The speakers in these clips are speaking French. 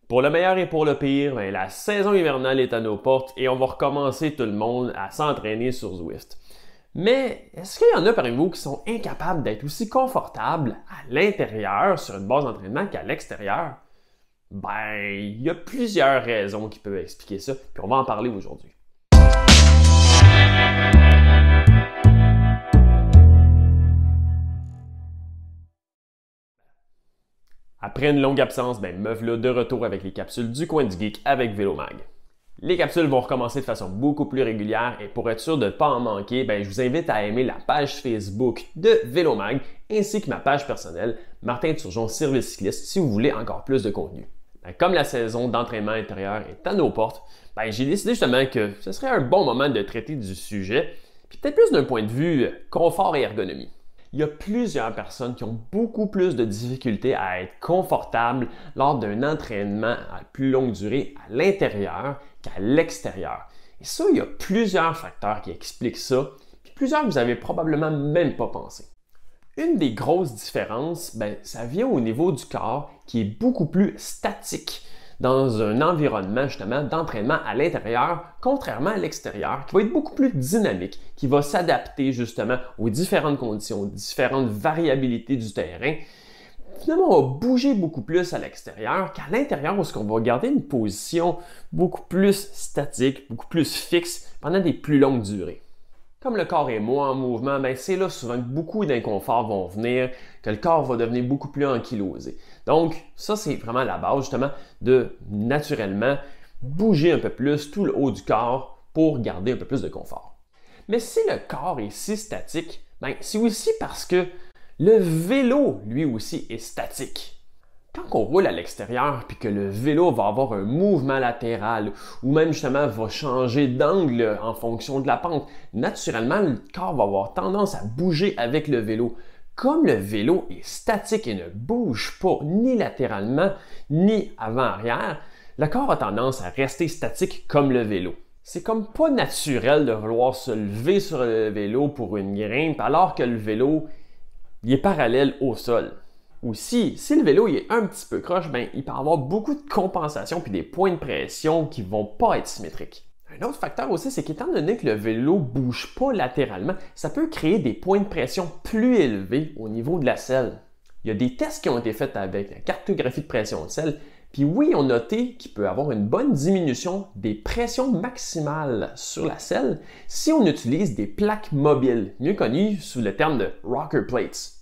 Pour le meilleur et pour le pire, ben, la saison hivernale est à nos portes et on va recommencer tout le monde à s'entraîner sur Zwift. Mais est-ce qu'il y en a parmi vous qui sont incapables d'être aussi confortables à l'intérieur sur une base d'entraînement qu'à l'extérieur? Ben, il y a plusieurs raisons qui peuvent expliquer ça, puis on va en parler aujourd'hui. Après une longue absence, me voilà de retour avec les capsules du coin du geek avec Vélomag. Les capsules vont recommencer de façon beaucoup plus régulière et pour être sûr de ne pas en manquer, je vous invite à aimer la page Facebook de Vélomag ainsi que ma page personnelle, Martin Turgeon Service Cycliste, si vous voulez encore plus de contenu. Comme la saison d'entraînement intérieur est à nos portes, j'ai décidé justement que ce serait un bon moment de traiter du sujet, puis peut-être plus d'un point de vue confort et ergonomie. Il y a plusieurs personnes qui ont beaucoup plus de difficultés à être confortables lors d'un entraînement à plus longue durée à l'intérieur qu'à l'extérieur. Et ça, il y a plusieurs facteurs qui expliquent ça, puis plusieurs que vous n'avez probablement même pas pensé. Une des grosses différences, ça vient au niveau du corps qui est beaucoup plus statique dans un environnement justement d'entraînement à l'intérieur, contrairement à l'extérieur, qui va être beaucoup plus dynamique, qui va s'adapter justement aux différentes conditions, aux différentes variabilités du terrain. Finalement, on va bouger beaucoup plus à l'extérieur qu'à l'intérieur où on va garder une position beaucoup plus statique, beaucoup plus fixe pendant des plus longues durées. Comme le corps est moins en mouvement, c'est là souvent que beaucoup d'inconforts vont venir, que le corps va devenir beaucoup plus ankylosé. Donc, ça, c'est vraiment la base justement de naturellement bouger un peu plus tout le haut du corps pour garder un peu plus de confort. Mais si le corps est si statique, c'est aussi parce que le vélo, lui aussi, est statique. Quand on roule à l'extérieur puis que le vélo va avoir un mouvement latéral ou même justement va changer d'angle en fonction de la pente, naturellement, le corps va avoir tendance à bouger avec le vélo. Comme le vélo est statique et ne bouge pas ni latéralement ni avant-arrière, le corps a tendance à rester statique comme le vélo. C'est comme pas naturel de vouloir se lever sur le vélo pour une grimpe alors que le vélo il est parallèle au sol. Aussi, si le vélo il est un petit peu croche, il peut avoir beaucoup de compensation puis des points de pression qui vont pas être symétriques. Un autre facteur aussi, c'est qu'étant donné que le vélo bouge pas latéralement, ça peut créer des points de pression plus élevés au niveau de la selle. Il y a des tests qui ont été faits avec la cartographie de pression de selle, puis oui, on a noté qu'il peut y avoir une bonne diminution des pressions maximales sur la selle si on utilise des plaques mobiles, mieux connues sous le terme de rocker plates.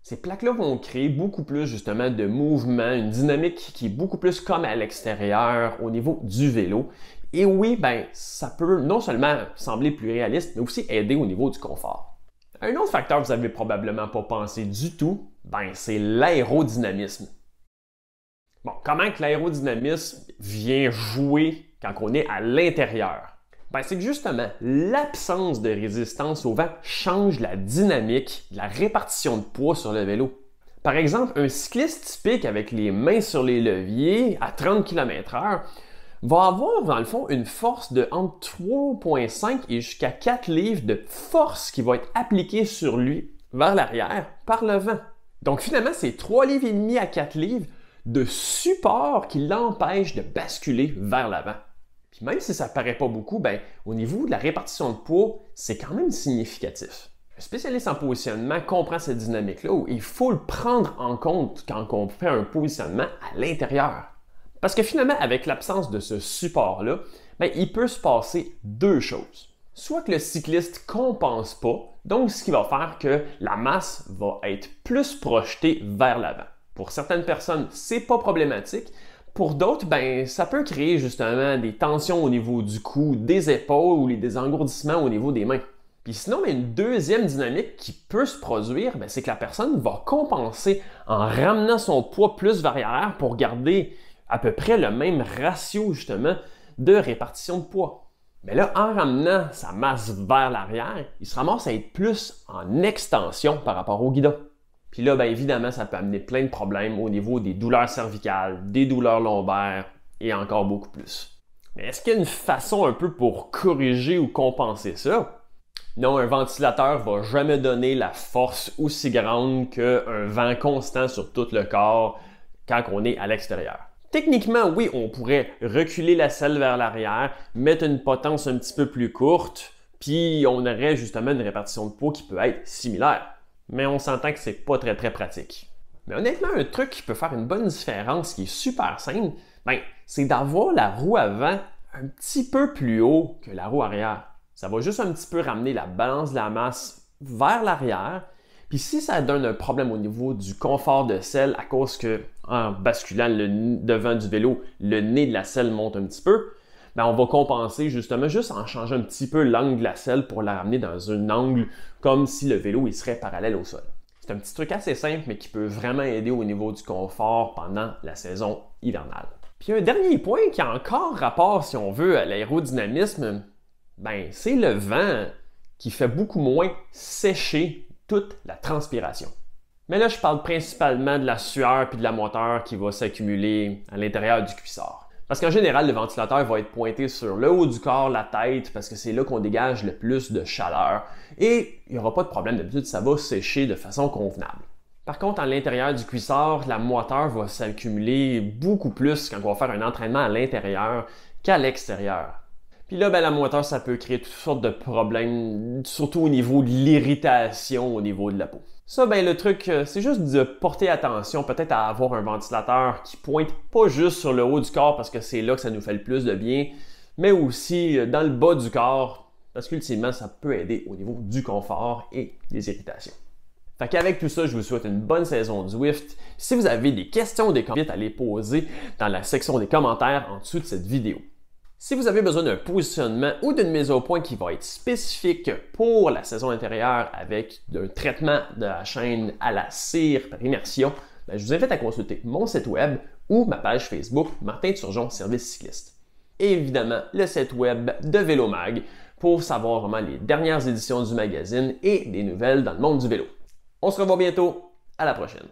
Ces plaques-là vont créer beaucoup plus justement de mouvement, une dynamique qui est beaucoup plus comme à l'extérieur au niveau du vélo. Et oui, ça peut non seulement sembler plus réaliste, mais aussi aider au niveau du confort. Un autre facteur que vous n'avez probablement pas pensé du tout, c'est l'aérodynamisme. Bon, comment que l'aérodynamisme vient jouer quand on est à l'intérieur? C'est que justement, l'absence de résistance au vent change la dynamique, la répartition de poids sur le vélo. Par exemple, un cycliste typique avec les mains sur les leviers à 30 km/h va avoir dans le fond une force de entre 3,5 et jusqu'à 4 livres de force qui va être appliquée sur lui vers l'arrière par le vent. Donc finalement, c'est 3,5 livres à 4 livres de support qui l'empêche de basculer vers l'avant. Puis même si ça ne paraît pas beaucoup, au niveau de la répartition de poids, c'est quand même significatif. Un spécialiste en positionnement comprend cette dynamique-là où il faut le prendre en compte quand on fait un positionnement à l'intérieur. Parce que finalement, avec l'absence de ce support-là, il peut se passer deux choses. Soit que le cycliste ne compense pas, donc ce qui va faire que la masse va être plus projetée vers l'avant. Pour certaines personnes, c'est pas problématique. Pour d'autres, ça peut créer justement des tensions au niveau du cou, des épaules ou des engourdissements au niveau des mains. Puis sinon, une deuxième dynamique qui peut se produire, c'est que la personne va compenser en ramenant son poids plus vers l'arrière pour garder à peu près le même ratio justement de répartition de poids. Mais là, en ramenant sa masse vers l'arrière, il se ramasse à être plus en extension par rapport au guidon. Puis là, évidemment, ça peut amener plein de problèmes au niveau des douleurs cervicales, des douleurs lombaires et encore beaucoup plus. Mais est-ce qu'il y a une façon un peu pour corriger ou compenser ça? Non, un ventilateur va jamais donner la force aussi grande qu'un vent constant sur tout le corps quand on est à l'extérieur. Techniquement, oui, on pourrait reculer la selle vers l'arrière, mettre une potence un petit peu plus courte, puis on aurait justement une répartition de poids qui peut être similaire. Mais on s'entend que c'est pas très pratique. Mais honnêtement, un truc qui peut faire une bonne différence, qui est super simple, c'est d'avoir la roue avant un petit peu plus haut que la roue arrière. Ça va juste un petit peu ramener la balance de la masse vers l'arrière. Puis si ça donne un problème au niveau du confort de selle à cause que, en basculant le devant du vélo, le nez de la selle monte un petit peu, on va compenser justement juste en changeant un petit peu l'angle de la selle pour la ramener dans un angle comme si le vélo il serait parallèle au sol. C'est un petit truc assez simple, mais qui peut vraiment aider au niveau du confort pendant la saison hivernale. Puis un dernier point qui a encore rapport, si on veut, à l'aérodynamisme, c'est le vent qui fait beaucoup moins sécher toute la transpiration. Mais là, je parle principalement de la sueur puis de la moteur qui va s'accumuler à l'intérieur du cuissard. Parce qu'en général, le ventilateur va être pointé sur le haut du corps, la tête, parce que c'est là qu'on dégage le plus de chaleur. Et il n'y aura pas de problème, d'habitude, ça va sécher de façon convenable. Par contre, à l'intérieur du cuissard, la moteur va s'accumuler beaucoup plus quand on va faire un entraînement à l'intérieur qu'à l'extérieur. Puis là, la moteur, ça peut créer toutes sortes de problèmes, surtout au niveau de l'irritation au niveau de la peau. Ça, le truc, c'est juste de porter attention peut-être à avoir un ventilateur qui pointe pas juste sur le haut du corps parce que c'est là que ça nous fait le plus de bien, mais aussi dans le bas du corps parce qu'ultimement, ça peut aider au niveau du confort et des irritations. Fait qu'avec tout ça, je vous souhaite une bonne saison de Zwift. Si vous avez des questions ou des commentaires, à les poser dans la section des commentaires en dessous de cette vidéo. Si vous avez besoin d'un positionnement ou d'une mise au point qui va être spécifique pour la saison intérieure avec un traitement de la chaîne à la cire par immersion, je vous invite à consulter mon site web ou ma page Facebook Martin Turgeon Service Cycliste. Et évidemment, le site web de Vélomag pour savoir vraiment les dernières éditions du magazine et des nouvelles dans le monde du vélo. On se revoit bientôt, à la prochaine!